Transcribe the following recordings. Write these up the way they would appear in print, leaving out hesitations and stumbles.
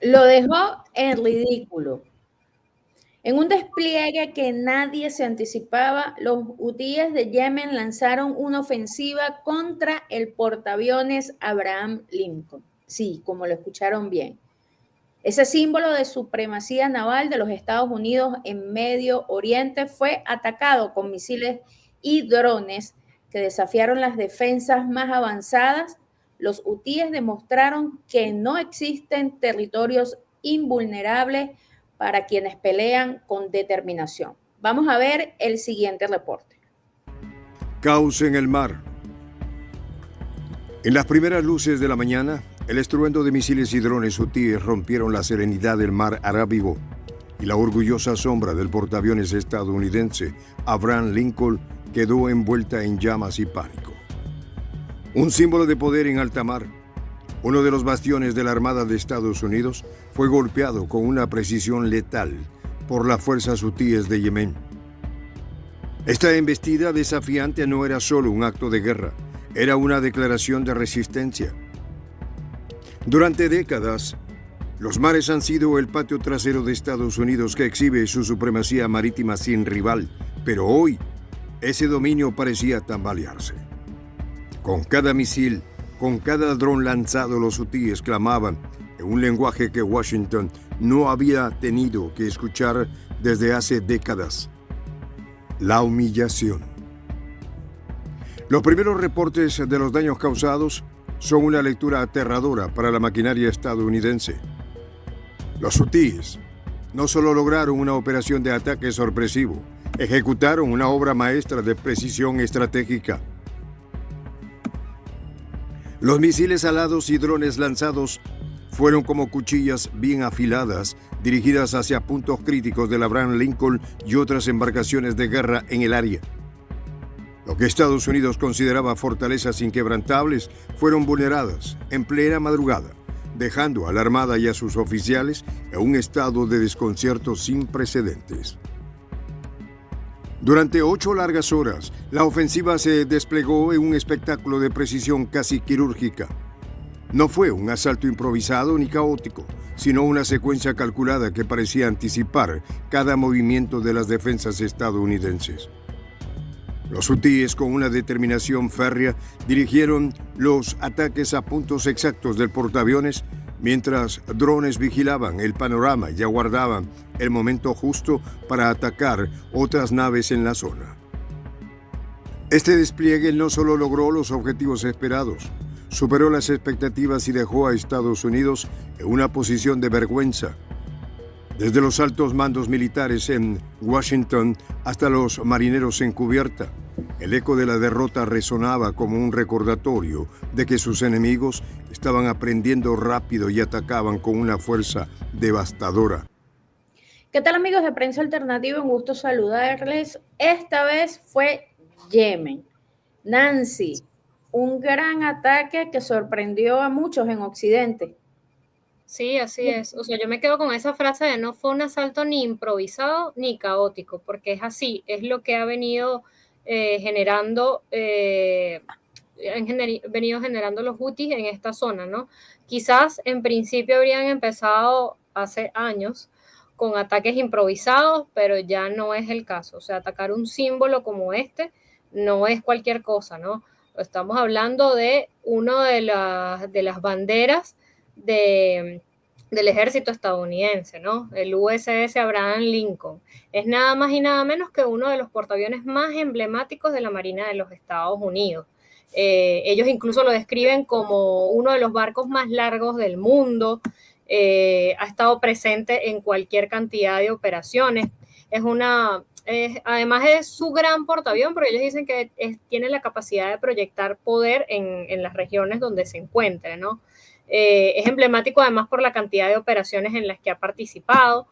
Lo dejó en ridículo. En un despliegue que nadie se anticipaba, los hutíes de Yemen lanzaron una ofensiva contra el portaaviones Abraham Lincoln. Sí, como lo escucharon bien. Ese símbolo de supremacía naval de los Estados Unidos en Medio Oriente fue atacado con misiles y drones que desafiaron las defensas más avanzadas. Los hutíes demostraron que no existen territorios invulnerables para quienes pelean con determinación. Vamos a ver el siguiente reporte. Caos en el mar. En las primeras luces de la mañana, el estruendo de misiles y drones hutíes rompieron la serenidad del mar Arábigo y la orgullosa sombra del portaaviones estadounidense Abraham Lincoln quedó envuelta en llamas y pánico. Un símbolo de poder en alta mar, uno de los bastiones de la Armada de Estados Unidos, fue golpeado con una precisión letal por las fuerzas hutíes de Yemen. Esta embestida desafiante no era solo un acto de guerra, era una declaración de resistencia. Durante décadas, los mares han sido el patio trasero de Estados Unidos que exhibe su supremacía marítima sin rival, pero hoy ese dominio parecía tambalearse. Con cada misil, con cada dron lanzado, los hutíes clamaban en un lenguaje que Washington no había tenido que escuchar desde hace décadas: la humillación. Los primeros reportes de los daños causados son una lectura aterradora para la maquinaria estadounidense. Los hutíes no solo lograron una operación de ataque sorpresivo, ejecutaron una obra maestra de precisión estratégica. Los misiles alados y drones lanzados fueron como cuchillas bien afiladas, dirigidas hacia puntos críticos del Abraham Lincoln y otras embarcaciones de guerra en el área. Lo que Estados Unidos consideraba fortalezas inquebrantables fueron vulneradas en plena madrugada, dejando a la Armada y a sus oficiales en un estado de desconcierto sin precedentes. Durante 8 largas horas, la ofensiva se desplegó en un espectáculo de precisión casi quirúrgica. No fue un asalto improvisado ni caótico, sino una secuencia calculada que parecía anticipar cada movimiento de las defensas estadounidenses. Los hutíes, con una determinación férrea, dirigieron los ataques a puntos exactos del portaaviones, mientras drones vigilaban el panorama y aguardaban el momento justo para atacar otras naves en la zona. Este despliegue no solo logró los objetivos esperados, superó las expectativas y dejó a Estados Unidos en una posición de vergüenza. Desde los altos mandos militares en Washington hasta los marineros en cubierta, el eco de la derrota resonaba como un recordatorio de que sus enemigos estaban aprendiendo rápido y atacaban con una fuerza devastadora. ¿Qué tal, amigos de Prensa Alternativa? Un gusto saludarles. Esta vez fue Yemen. Nancy, un gran ataque que sorprendió a muchos en Occidente. Sí, así es. O sea, yo me quedo con esa frase de no fue un asalto ni improvisado ni caótico, porque es así, es lo que ha venido generando, venido generando los hutis en esta zona, ¿no? Quizás en principio habrían empezado hace años con ataques improvisados, pero ya no es el caso. O sea, atacar un símbolo como este no es cualquier cosa, ¿no? Estamos hablando de una de las banderas del ejército estadounidense, ¿no? El USS Abraham Lincoln. Es nada más y nada menos que uno de los portaaviones más emblemáticos de la Marina de los Estados Unidos. Ellos incluso lo describen como uno de los barcos más largos del mundo. Ha estado presente en cualquier cantidad de operaciones. Además es su gran portaavión, porque ellos dicen que tiene la capacidad de proyectar poder en las regiones donde se encuentre, ¿no? Es emblemático además por la cantidad de operaciones en las que ha participado.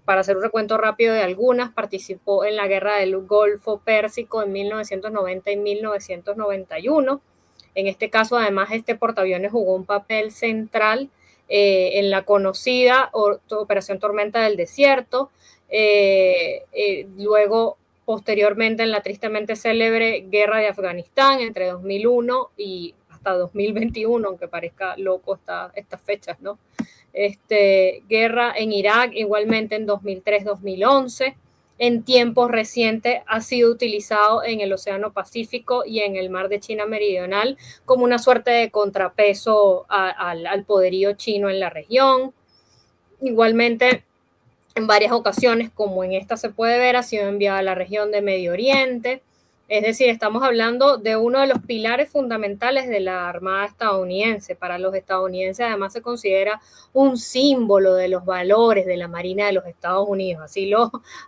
Para hacer un recuento rápido de algunas, participó en la guerra del Golfo Pérsico en 1990 y 1991. En este caso, además, este portaaviones jugó un papel central en la conocida Operación Tormenta del Desierto. Luego, posteriormente, en la tristemente célebre guerra de Afganistán entre 2001 y hasta 2021, aunque parezca loco estas fechas, ¿no? Guerra en Irak, igualmente en 2003-2011. En tiempos recientes ha sido utilizado en el Océano Pacífico y en el Mar de China Meridional como una suerte de contrapeso al poderío chino en la región. Igualmente, en varias ocasiones, como en esta se puede ver, ha sido enviada a la región de Medio Oriente. Es decir, estamos hablando de uno de los pilares fundamentales de la Armada estadounidense. Para los estadounidenses, además, se considera un símbolo de los valores de la Marina de los Estados Unidos.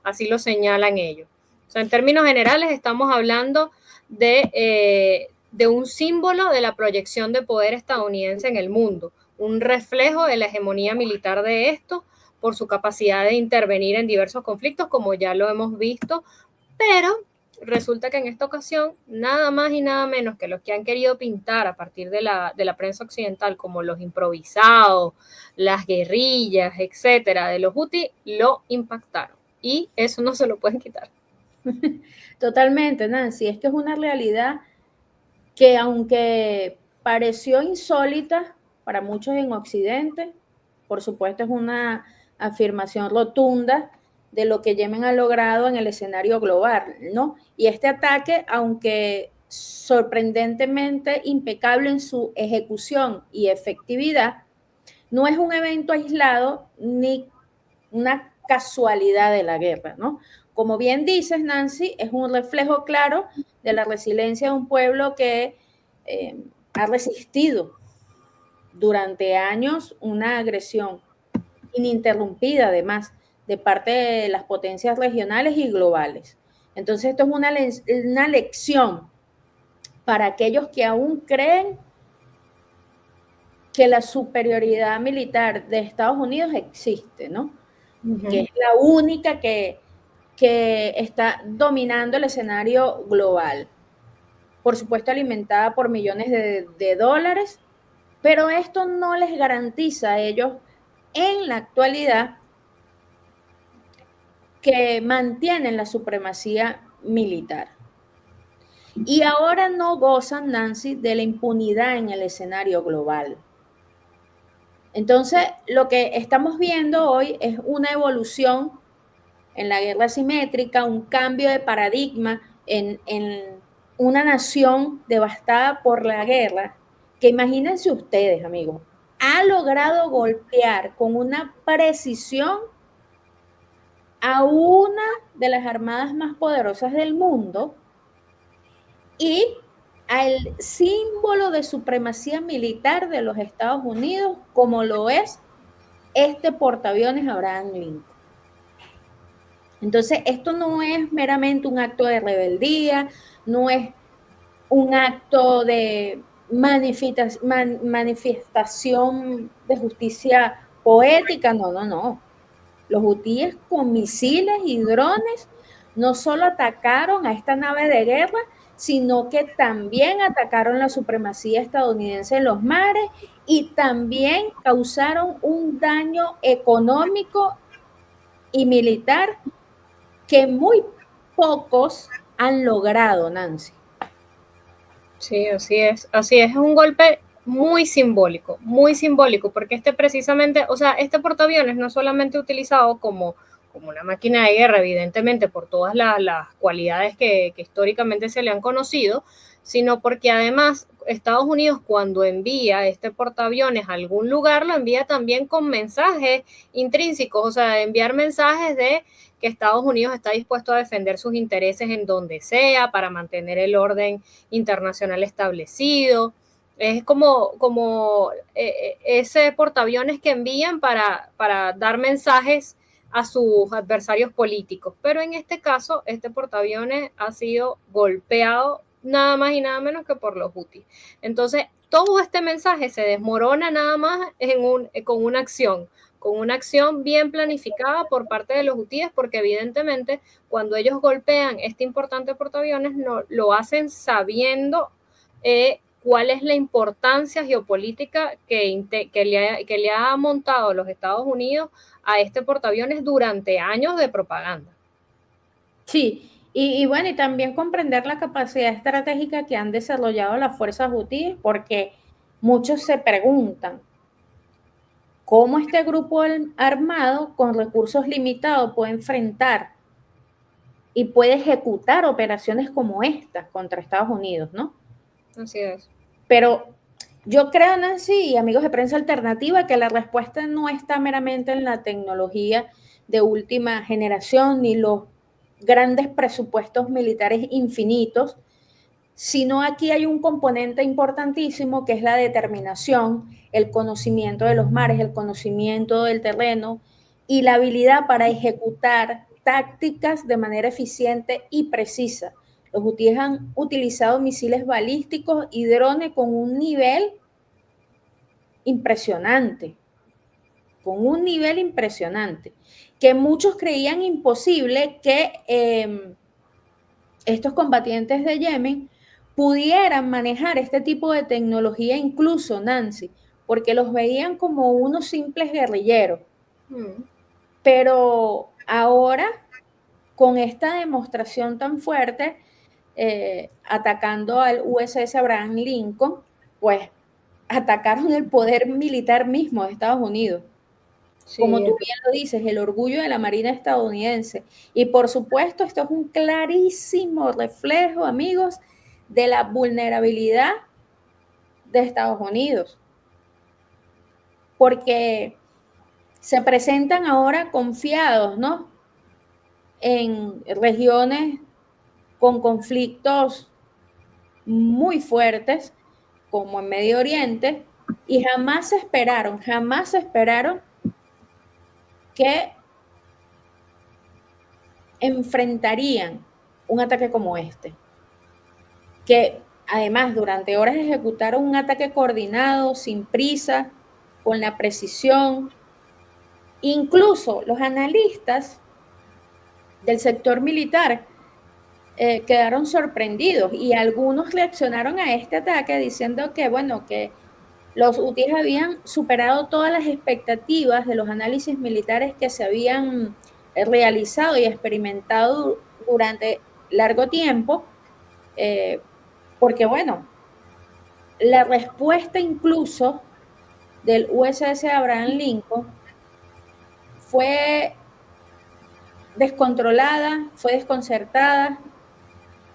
Así lo señalan ellos. O sea, en términos generales, estamos hablando de un símbolo de la proyección de poder estadounidense en el mundo, un reflejo de la hegemonía militar de esto, por su capacidad de intervenir en diversos conflictos, como ya lo hemos visto, pero resulta que en esta ocasión, nada más y nada menos que los que han querido pintar a partir de la prensa occidental como los improvisados, las guerrillas, etcétera, de los Houthis, lo impactaron. Y eso no se lo pueden quitar. Totalmente, Nancy. Es que es una realidad que, aunque pareció insólita para muchos en Occidente, por supuesto es una afirmación rotunda de lo que Yemen ha logrado en el escenario global, ¿no? Y este ataque, aunque sorprendentemente impecable en su ejecución y efectividad, no es un evento aislado ni una casualidad de la guerra, ¿no? Como bien dices, Nancy, es un reflejo claro de la resiliencia de un pueblo que ha resistido durante años una agresión ininterrumpida, además, de parte de las potencias regionales y globales. Entonces, esto es una lección para aquellos que aún creen que la superioridad militar de Estados Unidos existe, ¿no? Que es la única que está dominando el escenario global. Por supuesto, alimentada por millones de dólares, pero esto no les garantiza a ellos en la actualidad que mantienen la supremacía militar. Y ahora no gozan, Nancy, de la impunidad en el escenario global. Entonces, lo que estamos viendo hoy es una evolución en la guerra asimétrica, un cambio de paradigma en una nación devastada por la guerra, que imagínense ustedes, amigos, ha logrado golpear con una precisión a una de las armadas más poderosas del mundo y al símbolo de supremacía militar de los Estados Unidos, como lo es este portaaviones Abraham Lincoln. Entonces, esto no es meramente un acto de rebeldía, no es un acto de manifestación de justicia poética, no. Los hutíes con misiles y drones no solo atacaron a esta nave de guerra, sino que también atacaron la supremacía estadounidense en los mares y también causaron un daño económico y militar que muy pocos han logrado, Nancy. Sí, así es, es un golpe muy simbólico, porque precisamente, o sea, este portaaviones no solamente utilizado como una máquina de guerra, evidentemente, por todas las cualidades que históricamente se le han conocido, sino porque además Estados Unidos, cuando envía este portaaviones a algún lugar, lo envía también con mensajes intrínsecos, o sea, enviar mensajes de que Estados Unidos está dispuesto a defender sus intereses en donde sea para mantener el orden internacional establecido. Es como ese portaaviones que envían para dar mensajes a sus adversarios políticos. Pero en este caso, este portaaviones ha sido golpeado nada más y nada menos que por los Houthis. Entonces, todo este mensaje se desmorona nada más con una acción bien planificada por parte de los hutíes, porque evidentemente cuando ellos golpean este importante portaaviones lo hacen sabiendo cuál es la importancia geopolítica que le ha montado los Estados Unidos a este portaaviones durante años de propaganda. Sí, Y bueno, y también comprender la capacidad estratégica que han desarrollado las fuerzas hutíes, porque muchos se preguntan cómo este grupo armado con recursos limitados puede enfrentar y puede ejecutar operaciones como estas contra Estados Unidos, ¿no? Así es. Pero yo creo, Nancy, y amigos de Prensa Alternativa, que la respuesta no está meramente en la tecnología de última generación ni los grandes presupuestos militares infinitos, sino aquí hay un componente importantísimo que es la determinación, el conocimiento de los mares, el conocimiento del terreno y la habilidad para ejecutar tácticas de manera eficiente y precisa. Los hutíes han utilizado misiles balísticos y drones con un nivel impresionante, que muchos creían imposible que estos combatientes de Yemen pudieran manejar este tipo de tecnología, incluso, Nancy, porque los veían como unos simples guerrilleros. Pero ahora, con esta demostración tan fuerte, atacando al USS Abraham Lincoln, pues atacaron el poder militar mismo de Estados Unidos. Sí. Como tú bien lo dices, el orgullo de la Marina estadounidense. Y por supuesto, esto es un clarísimo reflejo, amigos, de la vulnerabilidad de Estados Unidos. Porque se presentan ahora confiados, ¿no?, en regiones con conflictos muy fuertes, como en Medio Oriente, y jamás esperaron que enfrentarían un ataque como este. Que además durante horas ejecutaron un ataque coordinado, sin prisa, con la precisión. Incluso los analistas del sector militar quedaron sorprendidos y algunos reaccionaron a este ataque diciendo que, bueno, que los hutíes habían superado todas las expectativas de los análisis militares que se habían realizado y experimentado durante largo tiempo, porque, bueno, la respuesta incluso del USS Abraham Lincoln fue descontrolada, fue desconcertada.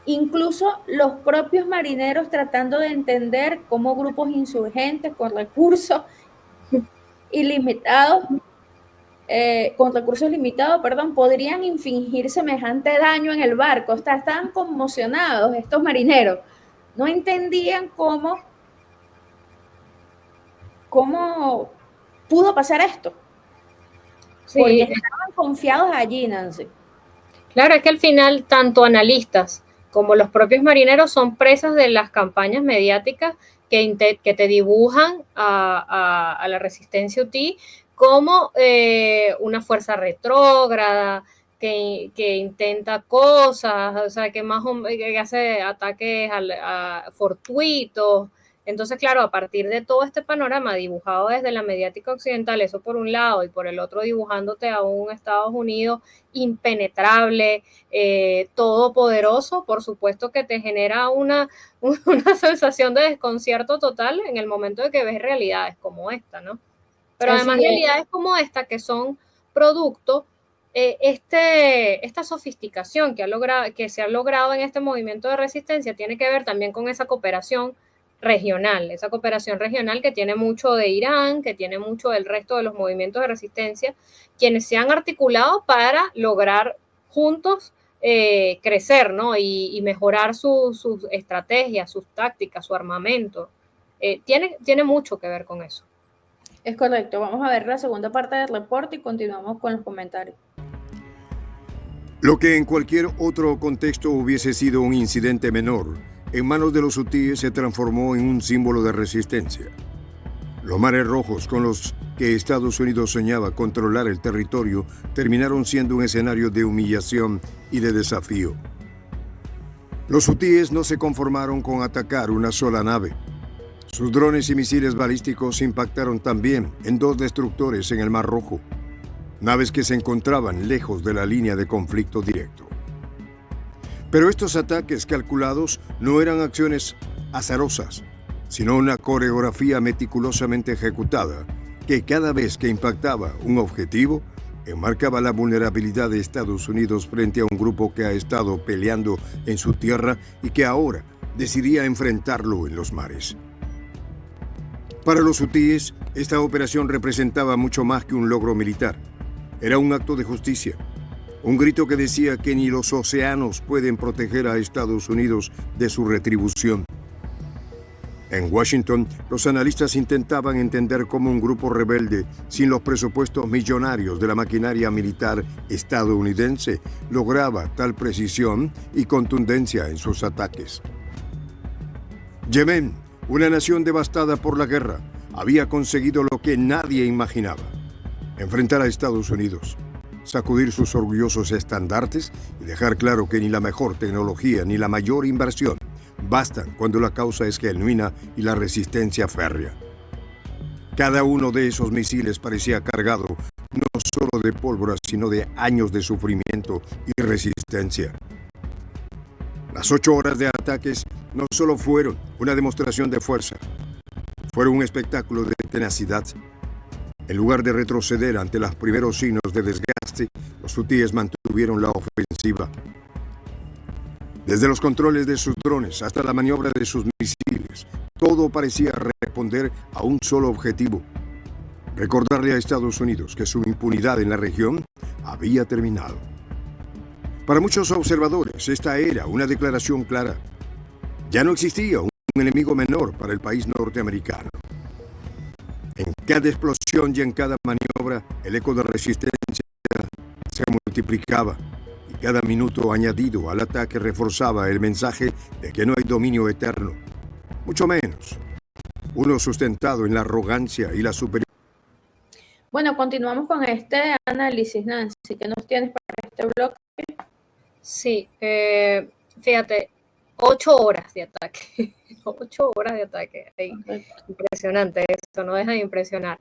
Incluso los propios marineros tratando de entender cómo grupos insurgentes con recursos limitados, podrían infligir semejante daño en el barco. O sea, estaban conmocionados estos marineros. No entendían cómo pudo pasar esto. Sí. Porque estaban confiados allí, Nancy. Claro, es que al final tanto analistas como los propios marineros son presas de las campañas mediáticas que te dibujan a la resistencia hutí como una fuerza retrógrada, que intenta cosas, o sea, que hace ataques fortuitos. Entonces, claro, a partir de todo este panorama dibujado desde la mediática occidental, eso por un lado, y por el otro dibujándote a un Estados Unidos impenetrable, todopoderoso, por supuesto que te genera una sensación de desconcierto total en el momento de que ves realidades como esta, ¿no? Pero además realidades como esta que son producto, esta sofisticación que se ha logrado en este movimiento de resistencia tiene que ver también con esa cooperación regional que tiene mucho de Irán, que tiene mucho del resto de los movimientos de resistencia, quienes se han articulado para lograr juntos crecer, ¿no? Y mejorar sus estrategias, sus tácticas, su armamento. Tiene mucho que ver con eso. Es correcto. Vamos a ver la segunda parte del reporte y continuamos con los comentarios. Lo que en cualquier otro contexto hubiese sido un incidente menor, en manos de los hutíes se transformó en un símbolo de resistencia. Los mares rojos con los que Estados Unidos soñaba controlar el territorio terminaron siendo un escenario de humillación y de desafío. Los hutíes no se conformaron con atacar una sola nave. Sus drones y misiles balísticos impactaron también en 2 destructores en el Mar Rojo, naves que se encontraban lejos de la línea de conflicto directo. Pero estos ataques calculados no eran acciones azarosas, sino una coreografía meticulosamente ejecutada que cada vez que impactaba un objetivo, enmarcaba la vulnerabilidad de Estados Unidos frente a un grupo que ha estado peleando en su tierra y que ahora decidía enfrentarlo en los mares. Para los hutíes, esta operación representaba mucho más que un logro militar. Era un acto de justicia, un grito que decía que ni los océanos pueden proteger a Estados Unidos de su retribución. En Washington, los analistas intentaban entender cómo un grupo rebelde, sin los presupuestos millonarios de la maquinaria militar estadounidense, lograba tal precisión y contundencia en sus ataques. Yemen, una nación devastada por la guerra, había conseguido lo que nadie imaginaba: enfrentar a Estados Unidos, sacudir sus orgullosos estandartes y dejar claro que ni la mejor tecnología ni la mayor inversión bastan cuando la causa es genuina y la resistencia férrea. Cada uno de esos misiles parecía cargado no solo de pólvora, sino de años de sufrimiento y resistencia. Las 8 horas de ataques no solo fueron una demostración de fuerza, fueron un espectáculo de tenacidad. En lugar de retroceder ante los primeros signos de desgaste, los hutíes mantuvieron la ofensiva. Desde los controles de sus drones hasta la maniobra de sus misiles, todo parecía responder a un solo objetivo: recordarle a Estados Unidos que su impunidad en la región había terminado. Para muchos observadores, esta era una declaración clara. Ya no existía un enemigo menor para el país norteamericano. En cada explosión y en cada maniobra, el eco de resistencia se multiplicaba. Cada minuto añadido al ataque reforzaba el mensaje de que no hay dominio eterno, mucho menos uno sustentado en la arrogancia y la superioridad. Bueno, continuamos con este análisis, Nancy. ¿Qué nos tienes para este bloque? Sí, fíjate, 8 horas de ataque. 8 horas de ataque. Ay, impresionante eso, no deja de impresionar.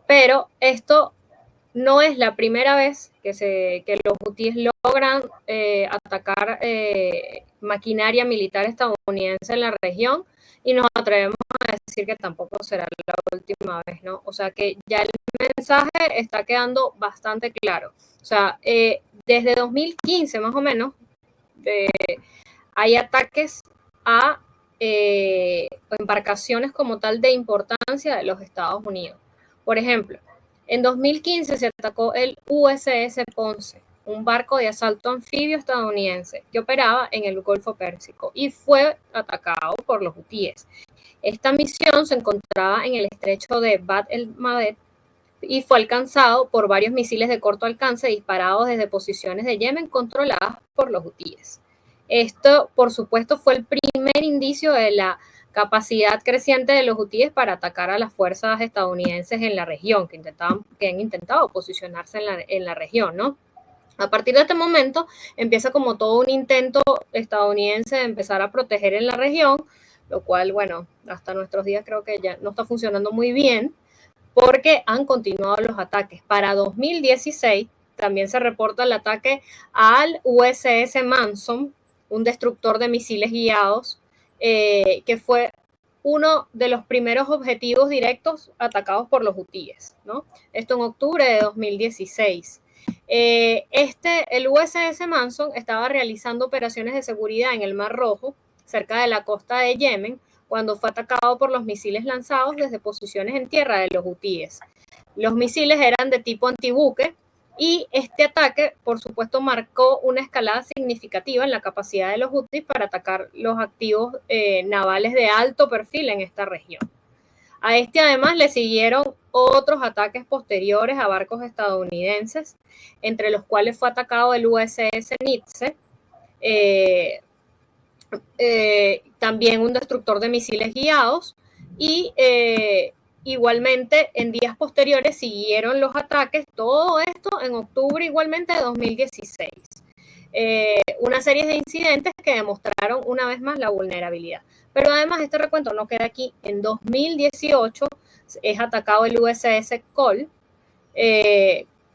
Pero esto no es la primera vez que los hutíes logran atacar maquinaria militar estadounidense en la región, y nos atrevemos a decir que tampoco será la última vez, ¿no? O sea que ya el mensaje está quedando bastante claro. O sea, desde 2015 más o menos hay ataques a embarcaciones como tal de importancia de los Estados Unidos. Por ejemplo, en 2015 se atacó el USS Ponce, un barco de asalto anfibio estadounidense que operaba en el Golfo Pérsico y fue atacado por los hutíes. Esta misión se encontraba en el estrecho de Bab el-Mandeb y fue alcanzado por varios misiles de corto alcance disparados desde posiciones de Yemen controladas por los hutíes. Esto, por supuesto, fue el primer indicio de la capacidad creciente de los hutíes para atacar a las fuerzas estadounidenses en la región, que han intentado posicionarse en la región, ¿no? A partir de este momento empieza como todo un intento estadounidense de empezar a proteger en la región, lo cual, bueno, hasta nuestros días creo que ya no está funcionando muy bien, porque han continuado los ataques. Para 2016 también se reporta el ataque al USS Manson, un destructor de misiles guiados, que fue uno de los primeros objetivos directos atacados por los hutíes, ¿no? Esto en octubre de 2016. El USS Manson estaba realizando operaciones de seguridad en el Mar Rojo, cerca de la costa de Yemen, cuando fue atacado por los misiles lanzados desde posiciones en tierra de los hutíes. Los misiles eran de tipo antibuque, y este ataque, por supuesto, marcó una escalada significativa en la capacidad de los hutíes para atacar los activos navales de alto perfil en esta región. A este, además, le siguieron otros ataques posteriores a barcos estadounidenses, entre los cuales fue atacado el USS Nietzsche, también un destructor de misiles guiados, y igualmente en días posteriores siguieron los ataques, todo esto en octubre igualmente de 2016. Una serie de incidentes que demostraron una vez más la vulnerabilidad. Pero además este recuento no queda aquí. En 2018 es atacado el USS Cole,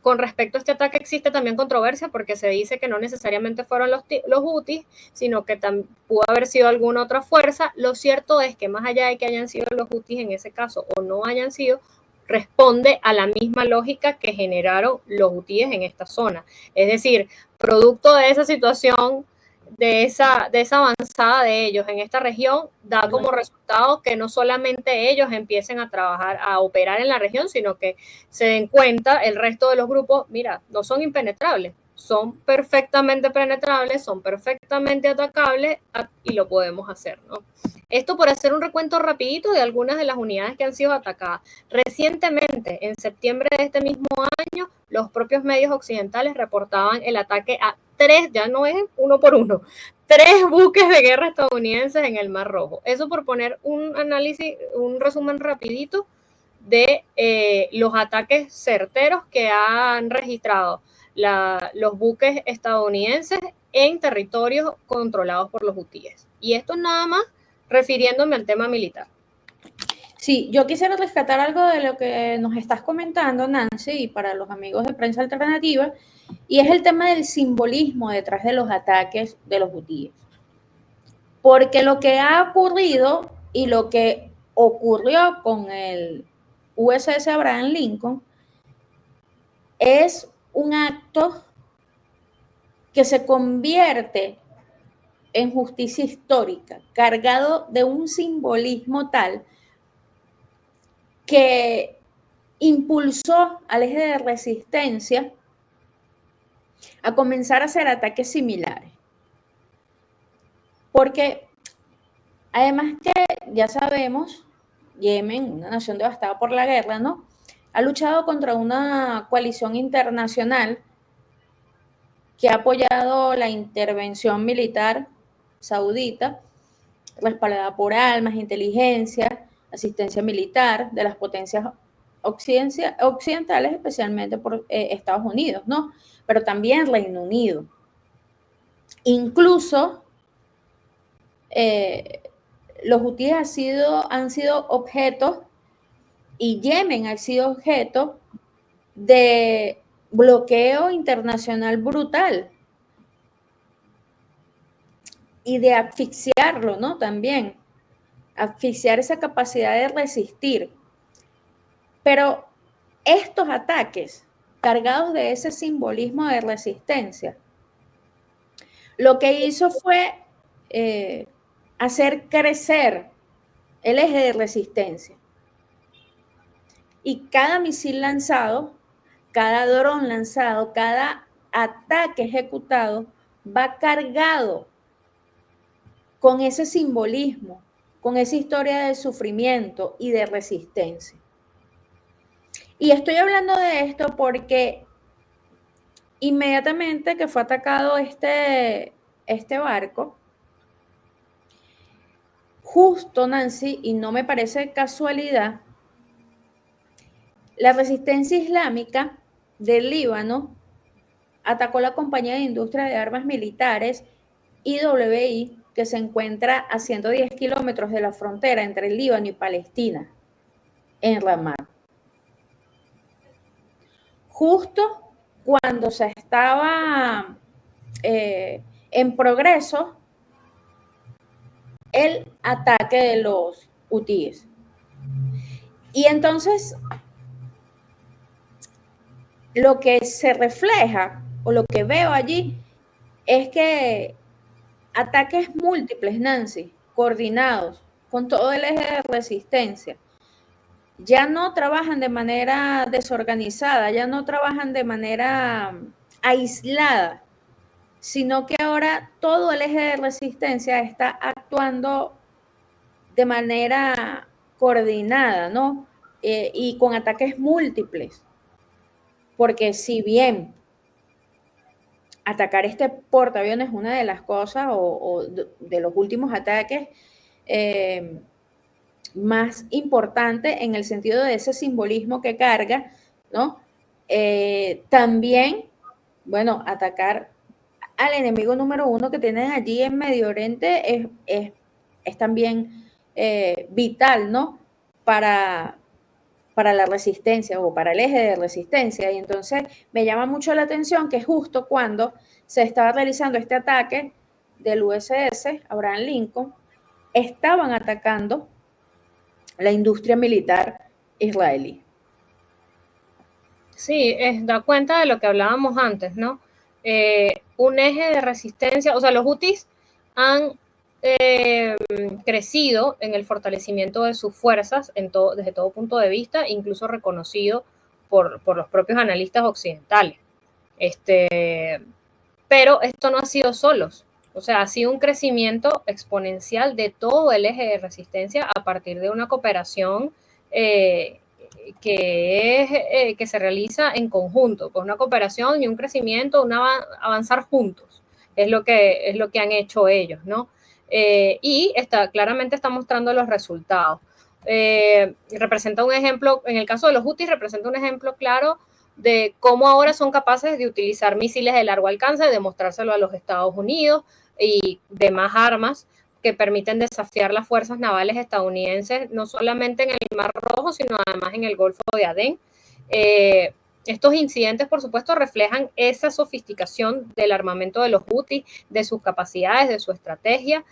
Con respecto a este ataque existe también controversia porque se dice que no necesariamente fueron los hutis, sino que pudo haber sido alguna otra fuerza. Lo cierto es que más allá de que hayan sido los hutis en ese caso o no hayan sido, responde a la misma lógica que generaron los hutíes en esta zona. Es decir, producto de esa situación, de esa avanzada de ellos en esta región, da como resultado que no solamente ellos empiecen a trabajar, a operar en la región, sino que se den cuenta el resto de los grupos, mira, no son impenetrables, son perfectamente penetrables, son perfectamente atacables y lo podemos hacer, ¿no? Esto por hacer un recuento rapidito de algunas de las unidades que han sido atacadas. Recientemente, en septiembre de este mismo año, los propios medios occidentales reportaban el ataque a 3, ya no es uno por uno, 3 buques de guerra estadounidenses en el Mar Rojo. Eso por poner un análisis, un resumen rapidito de los ataques certeros que han registrado los buques estadounidenses en territorios controlados por los hutíes. Y esto nada más refiriéndome al tema militar. Sí, yo quisiera rescatar algo de lo que nos estás comentando, Nancy, y para los amigos de Prensa Alternativa, y es el tema del simbolismo detrás de los ataques de los hutíes. Porque lo que ha ocurrido y lo que ocurrió con el USS Abraham Lincoln es un acto que se convierte en justicia histórica, cargado de un simbolismo tal que impulsó al eje de resistencia a comenzar a hacer ataques similares. Porque además que ya sabemos, Yemen, una nación devastada por la guerra, ¿no?, ha luchado contra una coalición internacional que ha apoyado la intervención militar saudita, respaldada por armas, inteligencia, asistencia militar de las potencias occidentales, especialmente por Estados Unidos, ¿no? Pero también Reino Unido. Incluso los hutíes han sido objeto, y Yemen ha sido objeto de bloqueo internacional brutal y de asfixiarlo, ¿no? También asfixiar esa capacidad de resistir. Pero estos ataques cargados de ese simbolismo de resistencia, lo que hizo fue hacer crecer el eje de resistencia. Y cada misil lanzado, cada dron lanzado, cada ataque ejecutado va cargado con ese simbolismo, con esa historia de sufrimiento y de resistencia. Y estoy hablando de esto porque inmediatamente que fue atacado este barco, justo, Nancy, y no me parece casualidad, la resistencia islámica del Líbano atacó la compañía de industria de armas militares IWI, que se encuentra a 110 kilómetros de la frontera entre el Líbano y Palestina, en Ramá. Justo cuando se estaba en progreso el ataque de los hutíes. Y entonces lo que se refleja o lo que veo allí es que ataques múltiples, Nancy, coordinados con todo el eje de resistencia, ya no trabajan de manera desorganizada, ya no trabajan de manera aislada, sino que ahora todo el eje de resistencia está actuando de manera coordinada, ¿no? Y con ataques múltiples. Porque si bien atacar este portaaviones es una de las cosas o de los últimos ataques más importante en el sentido de ese simbolismo que carga, ¿no? También, bueno, atacar al enemigo número uno que tienen allí en Medio Oriente es también vital, ¿no? Para para la resistencia o para el eje de resistencia. Y entonces me llama mucho la atención que justo cuando se estaba realizando este ataque del USS Abraham Lincoln, estaban atacando la industria militar israelí. Sí, da cuenta de lo que hablábamos antes, ¿no? Un eje de resistencia, o sea, los hutis han crecido en el fortalecimiento de sus fuerzas desde todo punto de vista, incluso reconocido por los propios analistas occidentales. Pero esto no ha sido solos, o sea, ha sido un crecimiento exponencial de todo el eje de resistencia a partir de una cooperación que se realiza en conjunto, con una cooperación y un crecimiento, avanzar juntos, es lo que han hecho ellos, ¿no? Y claramente está mostrando los resultados. Representa un ejemplo, en el caso de los hutis, representa un ejemplo claro de cómo ahora son capaces de utilizar misiles de largo alcance, de mostrárselo a los Estados Unidos y demás armas que permiten desafiar las fuerzas navales estadounidenses, no solamente en el Mar Rojo, sino además en el Golfo de Adén. Estos incidentes, por supuesto, reflejan esa sofisticación del armamento de los hutis, de sus capacidades, de su estrategia,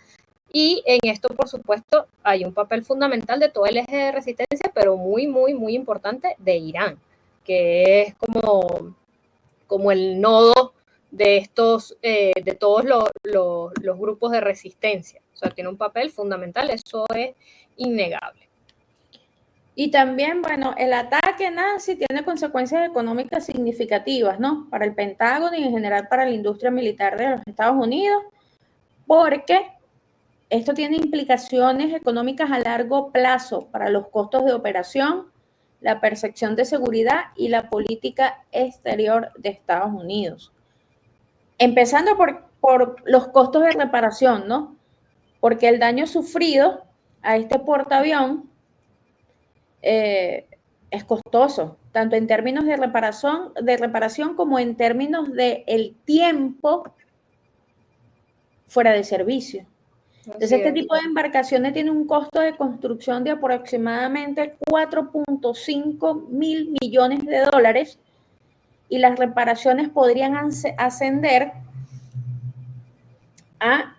y en esto, por supuesto, hay un papel fundamental de todo el eje de resistencia, pero muy, muy, muy importante de Irán, que es como el nodo de de todos los grupos de resistencia. O sea, tiene un papel fundamental, eso es innegable. Y también, bueno, el ataque, Nancy, tiene consecuencias económicas significativas, ¿no? Para el Pentágono y en general para la industria militar de los Estados Unidos, porque esto tiene implicaciones económicas a largo plazo para los costos de operación, la percepción de seguridad y la política exterior de Estados Unidos. Empezando por los costos de reparación, ¿no? Porque el daño sufrido a este portaavión es costoso, tanto en términos de reparación como en términos del tiempo fuera de servicio. Entonces, este tipo de embarcaciones tiene un costo de construcción de aproximadamente 4.5 mil millones de dólares y las reparaciones podrían ascender a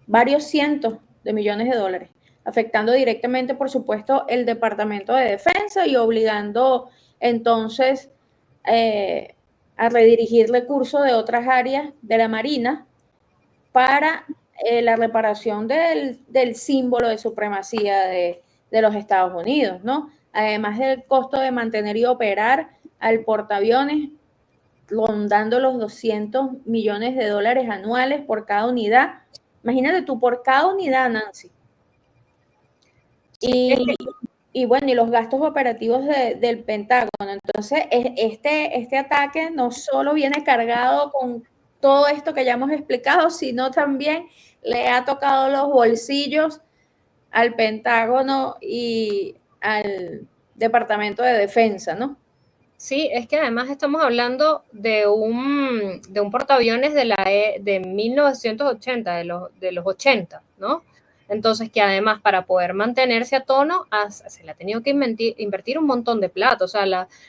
varios cientos de millones de dólares, afectando directamente, por supuesto, el Departamento de Defensa y obligando entonces a redirigir recursos de otras áreas de la Marina para la reparación del símbolo de supremacía de los Estados Unidos, ¿no? Además del costo de mantener y operar al portaaviones, rondando los 200 millones de dólares anuales por cada unidad. Imagínate tú, por cada unidad, Nancy. Y bueno, y los gastos operativos del Pentágono. Entonces, este ataque no solo viene cargado con todo esto que ya hemos explicado, sino también le ha tocado los bolsillos al Pentágono y al Departamento de Defensa, ¿no? Sí, es que además estamos hablando de un portaaviones de 1980, de los 80, ¿no? Entonces, que además para poder mantenerse a tono, se le ha tenido que invertir un montón de plata. O sea,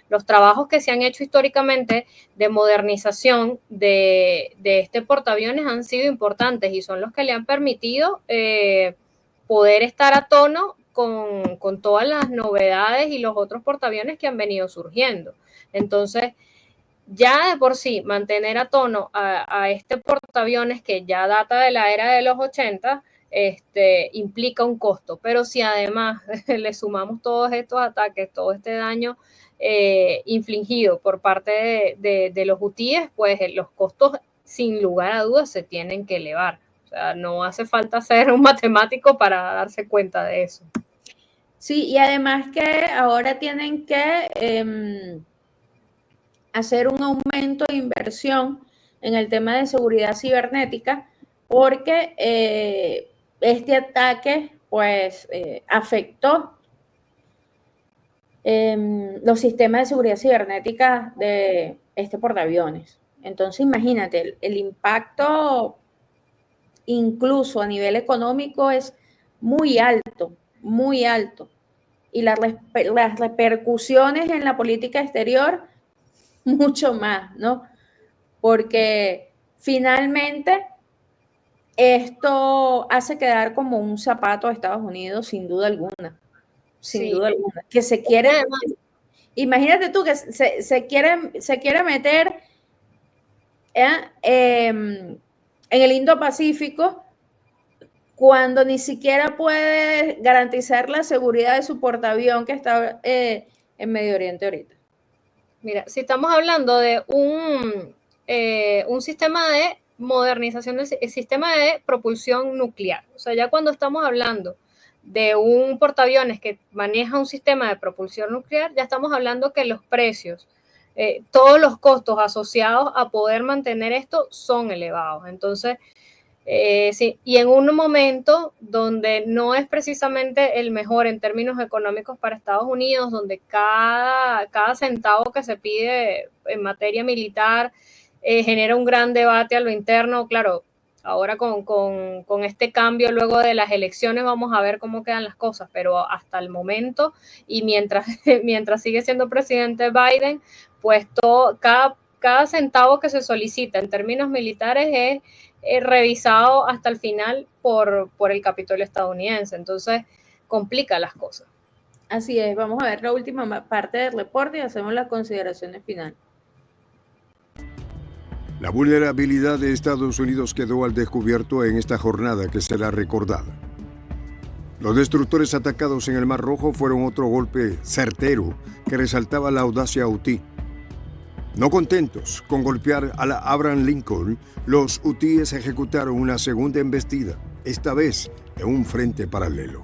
los trabajos que se han hecho históricamente de modernización de este portaaviones han sido importantes y son los que le han permitido poder estar a tono con todas las novedades y los otros portaaviones que han venido surgiendo. Entonces, ya de por sí, mantener a tono a este portaaviones que ya data de la era de los 80, implica un costo. Pero si además le sumamos todos estos ataques, todo este daño infligido por parte de los hutíes, pues los costos, sin lugar a dudas, se tienen que elevar. O sea, no hace falta ser un matemático para darse cuenta de eso. Sí, y además que ahora tienen que hacer un aumento de inversión en el tema de seguridad cibernética porque este ataque pues afectó los sistemas de seguridad cibernética de este portaaviones. Entonces imagínate, el impacto incluso a nivel económico es muy alto, muy alto. y las repercusiones en la política exterior, mucho más, ¿no? Porque finalmente esto hace quedar como un zapato a Estados Unidos, sin duda alguna. Sin Sí. duda alguna. Que se quiere. Imagínate tú que se quiere meter en el Indo-Pacífico cuando ni siquiera puede garantizar la seguridad de su portaavión que está en Medio Oriente ahorita. Mira, si estamos hablando de un sistema de modernización del sistema de propulsión nuclear, o sea, ya cuando estamos hablando de un portaaviones que maneja un sistema de propulsión nuclear, ya estamos hablando que los precios, todos los costos asociados a poder mantener esto son elevados. Entonces, sí, y en un momento donde no es precisamente el mejor en términos económicos para Estados Unidos, donde cada centavo que se pide en materia militar genera un gran debate a lo interno. Claro, ahora con este cambio luego de las elecciones vamos a ver cómo quedan las cosas, pero hasta el momento y mientras sigue siendo presidente Biden, pues cada centavo que se solicita en términos militares es revisado hasta el final por el Capitolio estadounidense. Entonces, complica las cosas. Así es. Vamos a ver la última parte del reporte y hacemos las consideraciones finales. La vulnerabilidad de Estados Unidos quedó al descubierto en esta jornada que será recordada. Los destructores atacados en el Mar Rojo fueron otro golpe certero que resaltaba la audacia hutí. No contentos con golpear a la Abraham Lincoln, los hutíes ejecutaron una segunda embestida, esta vez en un frente paralelo.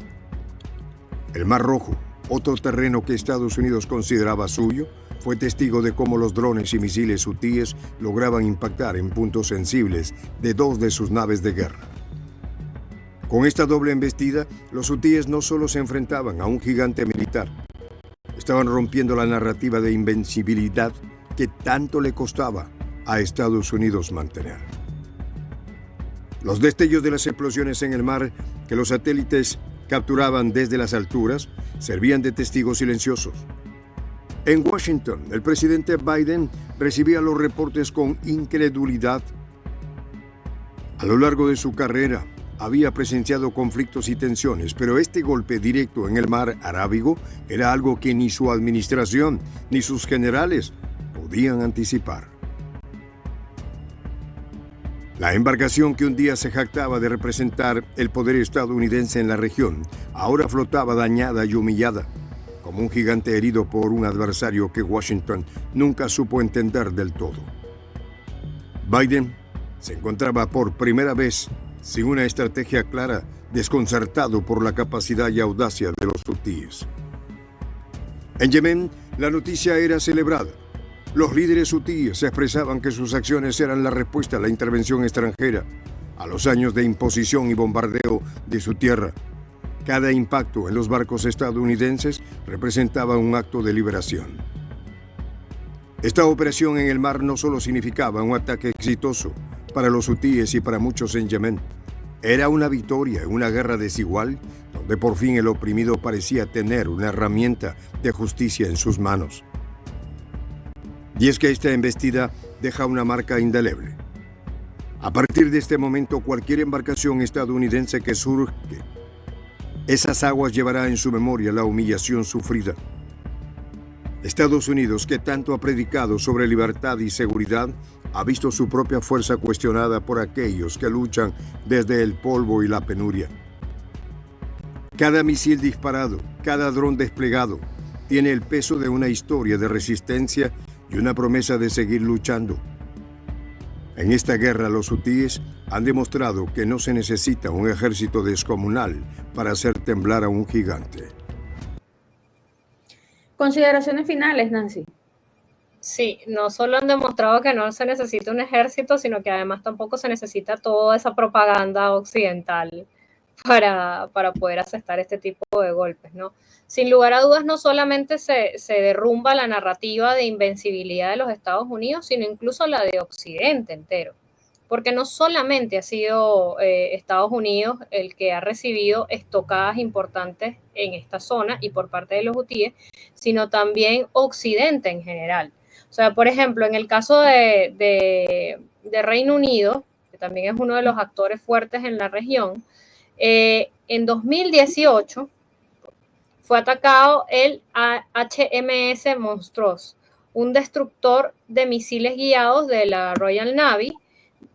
El Mar Rojo, otro terreno que Estados Unidos consideraba suyo, fue testigo de cómo los drones y misiles hutíes lograban impactar en puntos sensibles de dos de sus naves de guerra. Con esta doble embestida, los hutíes no solo se enfrentaban a un gigante militar, estaban rompiendo la narrativa de invencibilidad que tanto le costaba a Estados Unidos mantener. Los destellos de las explosiones en el mar que los satélites capturaban desde las alturas servían de testigos silenciosos. En Washington, el presidente Biden recibía los reportes con incredulidad. A lo largo de su carrera, había presenciado conflictos y tensiones, pero este golpe directo en el mar Arábigo era algo que ni su administración ni sus generales podían anticipar. La embarcación que un día se jactaba de representar el poder estadounidense en la región, ahora flotaba dañada y humillada, como un gigante herido por un adversario que Washington nunca supo entender del todo. Biden se encontraba por primera vez sin una estrategia clara, desconcertado por la capacidad y audacia de los hutíes. En Yemen, la noticia era celebrada. Los líderes hutíes expresaban que sus acciones eran la respuesta a la intervención extranjera, a los años de imposición y bombardeo de su tierra. Cada impacto en los barcos estadounidenses representaba un acto de liberación. Esta operación en el mar no solo significaba un ataque exitoso para los hutíes y para muchos en Yemen, era una victoria en una guerra desigual donde por fin el oprimido parecía tener una herramienta de justicia en sus manos. Y es que esta embestida deja una marca indeleble. A partir de este momento, cualquier embarcación estadounidense que surge esas aguas llevará en su memoria la humillación sufrida. Estados Unidos, que tanto ha predicado sobre libertad y seguridad, ha visto su propia fuerza cuestionada por aquellos que luchan desde el polvo y la penuria. Cada misil disparado, cada dron desplegado, tiene el peso de una historia de resistencia y una promesa de seguir luchando. En esta guerra, los hutíes han demostrado que no se necesita un ejército descomunal para hacer temblar a un gigante. Consideraciones finales, Nancy. Sí, no solo han demostrado que no se necesita un ejército, sino que además tampoco se necesita toda esa propaganda occidental para poder aceptar este tipo de golpes, ¿no? Sin lugar a dudas, no solamente se derrumba la narrativa de invencibilidad de los Estados Unidos, sino incluso la de Occidente entero. porque no solamente ha sido Estados Unidos el que ha recibido estocadas importantes en esta zona y por parte de los hutíes, sino también Occidente en general. O sea, por ejemplo, en el caso de Reino Unido, que también es uno de los actores fuertes en la región, en 2018 fue atacado el HMS Monstrose, un destructor de misiles guiados de la Royal Navy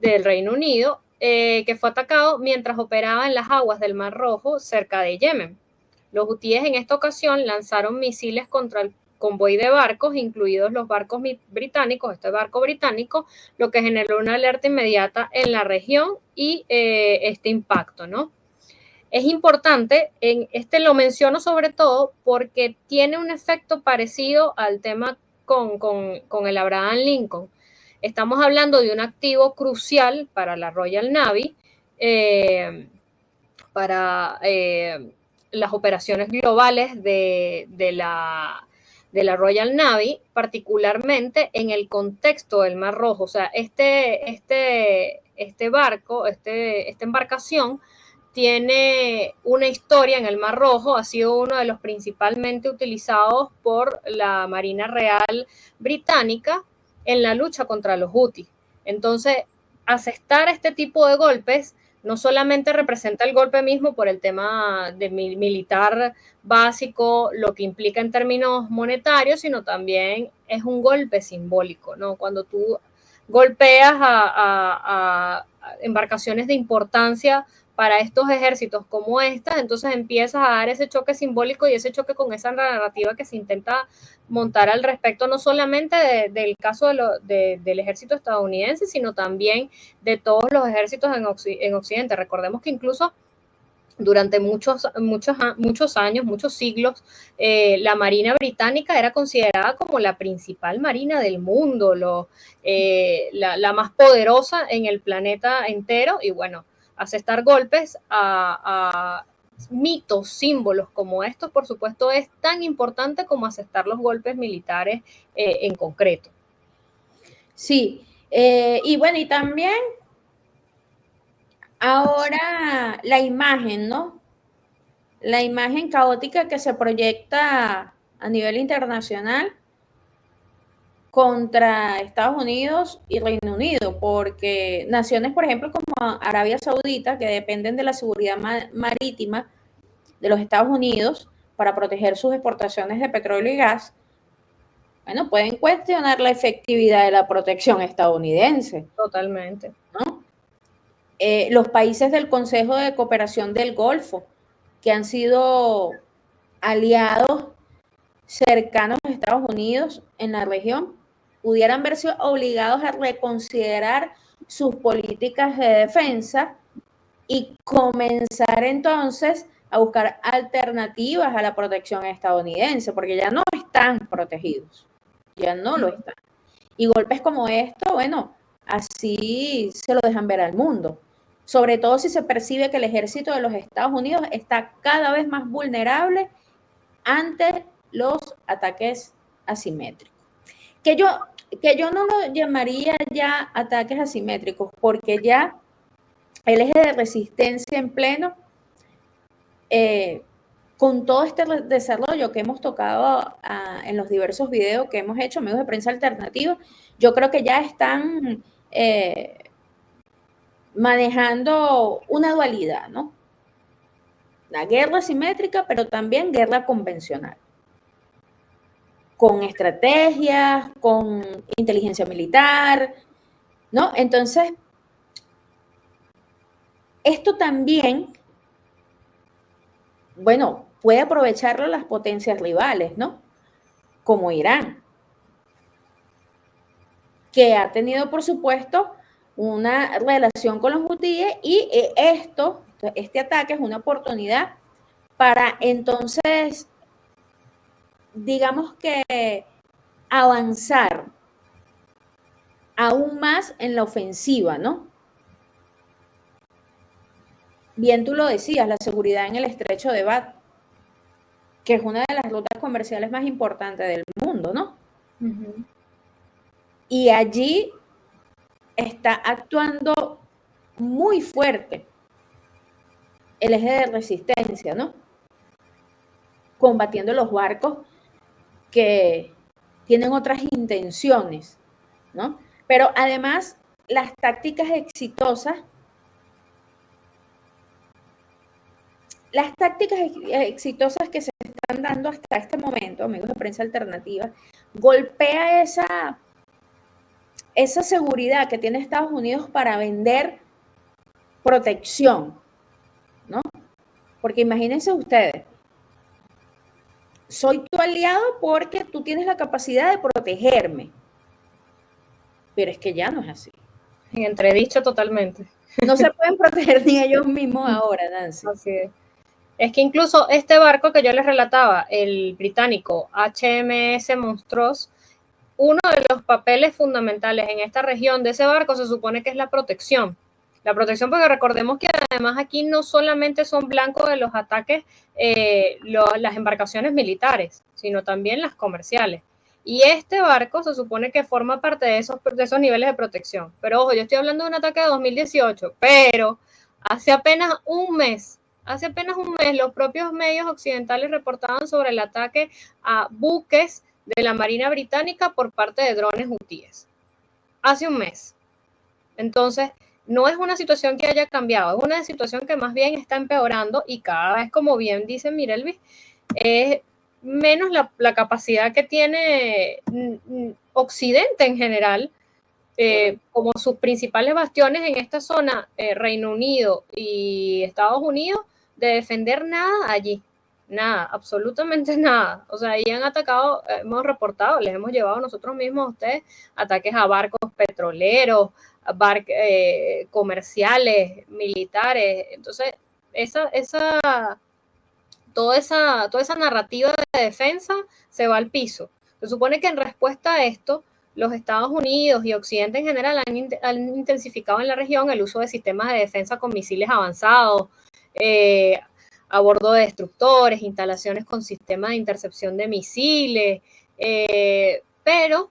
del Reino Unido, que fue atacado mientras operaba en las aguas del Mar Rojo cerca de Yemen. Los hutíes en esta ocasión lanzaron misiles contra el convoy de barcos, incluidos los barcos británicos, este barco británico, lo que generó una alerta inmediata en la región y este impacto, ¿no? Es importante, lo menciono sobre todo porque tiene un efecto parecido al tema con el Abraham Lincoln. Estamos hablando de un activo crucial para la Royal Navy, para las operaciones globales de la Royal Navy, particularmente en el contexto del Mar Rojo. O sea, este barco, esta embarcación, tiene una historia en el Mar Rojo, ha sido uno de los principalmente utilizados por la Marina Real Británica en la lucha contra los hutis. Entonces, asestar este tipo de golpes no solamente representa el golpe mismo por el tema de militar básico, lo que implica en términos monetarios, sino también es un golpe simbólico, ¿no? Cuando tú golpeas a embarcaciones de importancia para estos ejércitos como esta, entonces empiezas a dar ese choque simbólico y ese choque con esa narrativa que se intenta montar al respecto, no solamente del caso del ejército estadounidense, sino también de todos los ejércitos en Occidente. Recordemos que incluso durante muchos años, muchos siglos, la Marina Británica era considerada como la principal marina del mundo, la más poderosa en el planeta entero, y bueno, asestar golpes a mitos, símbolos como estos, por supuesto, es tan importante como asestar los golpes militares en concreto. Sí, y bueno, y también ahora la imagen, ¿no? La imagen caótica que se proyecta a nivel internacional contra Estados Unidos y Reino Unido, porque naciones, por ejemplo, como Arabia Saudita, que dependen de la seguridad marítima de los Estados Unidos para proteger sus exportaciones de petróleo y gas, bueno, pueden cuestionar la efectividad de la protección estadounidense. Totalmente. ¿No? Los países del Consejo de Cooperación del Golfo, que han sido aliados cercanos a Estados Unidos en la región, pudieran verse obligados a reconsiderar sus políticas de defensa y comenzar entonces a buscar alternativas a la protección estadounidense, porque ya no están protegidos, ya no lo están. Y golpes como esto, bueno, así se lo dejan ver al mundo, sobre todo si se percibe que el ejército de los Estados Unidos está cada vez más vulnerable ante los ataques asimétricos. Que yo no lo llamaría ya ataques asimétricos, porque ya el eje de resistencia en pleno, con todo este desarrollo que hemos tocado en los diversos videos que hemos hecho, medios de prensa alternativos, yo creo que ya están manejando una dualidad, ¿no? La guerra asimétrica, pero también guerra convencional, con estrategias, con inteligencia militar, ¿no? Entonces, esto también, bueno, puede aprovecharlo las potencias rivales, ¿no? Como Irán, que ha tenido, por supuesto, una relación con los hutíes y este ataque es una oportunidad para entonces, digamos que avanzar aún más en la ofensiva, ¿no? Bien tú lo decías, la seguridad en el estrecho de Bab, que es una de las rutas comerciales más importantes del mundo, ¿no? Uh-huh. Y allí está actuando muy fuerte el eje de resistencia, ¿no? Combatiendo los barcos que tienen otras intenciones, ¿no? Pero además, las tácticas exitosas que se están dando hasta este momento, amigos de Prensa Alternativa, golpea esa seguridad que tiene Estados Unidos para vender protección, ¿no? Porque imagínense ustedes, soy tu aliado porque tú tienes la capacidad de protegerme, pero es que ya no es así. En entredicho totalmente. No se pueden proteger ni ellos mismos ahora, Nancy. Así es. Es que incluso este barco que yo les relataba, el británico HMS Monstrose, uno de los papeles fundamentales en esta región de ese barco se supone que es la protección. La protección, porque recordemos que además aquí no solamente son blancos de los ataques las embarcaciones militares, sino también las comerciales. Y este barco se supone que forma parte de esos niveles de protección. Pero ojo, yo estoy hablando de un ataque de 2018, pero hace apenas un mes, los propios medios occidentales reportaban sobre el ataque a buques de la Marina Británica por parte de drones hutíes. Hace un mes. Entonces, no es una situación que haya cambiado, es una situación que más bien está empeorando y cada vez, como bien dice Mirelvis, es menos la capacidad que tiene Occidente en general, como sus principales bastiones en esta zona, Reino Unido y Estados Unidos, de defender nada allí. Nada, absolutamente nada. O sea, ahí han atacado, hemos reportado, les hemos llevado nosotros mismos a ustedes ataques a barcos petroleros, a barcos comerciales, militares. Entonces, toda esa narrativa de defensa se va al piso. Se supone que en respuesta a esto, los Estados Unidos y Occidente en general han intensificado en la región el uso de sistemas de defensa con misiles avanzados, a bordo de destructores, instalaciones con sistemas de intercepción de misiles, pero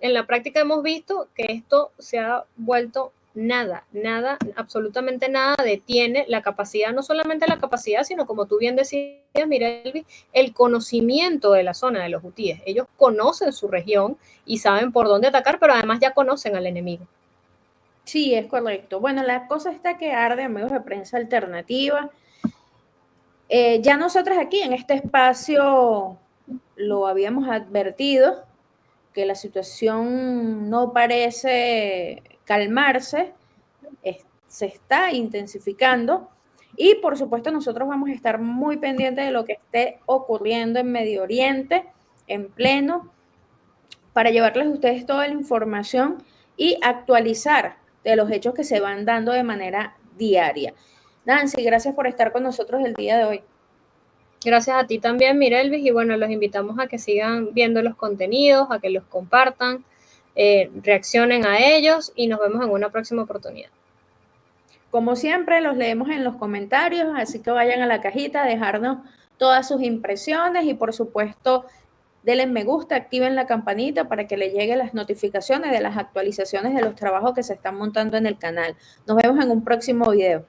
en la práctica hemos visto que esto se ha vuelto nada, absolutamente nada detiene la capacidad, no solamente la capacidad, sino como tú bien decías, Mirelvi, el conocimiento de la zona de los hutíes. Ellos conocen su región y saben por dónde atacar, pero además ya conocen al enemigo. Sí, es correcto. Bueno, la cosa está que arde, amigos de Prensa Alternativa. Ya nosotros aquí en este espacio lo habíamos advertido, que la situación no parece calmarse, se está intensificando y por supuesto nosotros vamos a estar muy pendientes de lo que esté ocurriendo en Medio Oriente en pleno para llevarles a ustedes toda la información y actualizar de los hechos que se van dando de manera diaria. Nancy, gracias por estar con nosotros el día de hoy. Gracias a ti también, Mirelvis, y bueno, los invitamos a que sigan viendo los contenidos, a que los compartan, reaccionen a ellos y nos vemos en una próxima oportunidad. Como siempre, los leemos en los comentarios, así que vayan a la cajita a dejarnos todas sus impresiones y por supuesto denle me gusta, activen la campanita para que le lleguen las notificaciones de las actualizaciones de los trabajos que se están montando en el canal. Nos vemos en un próximo video.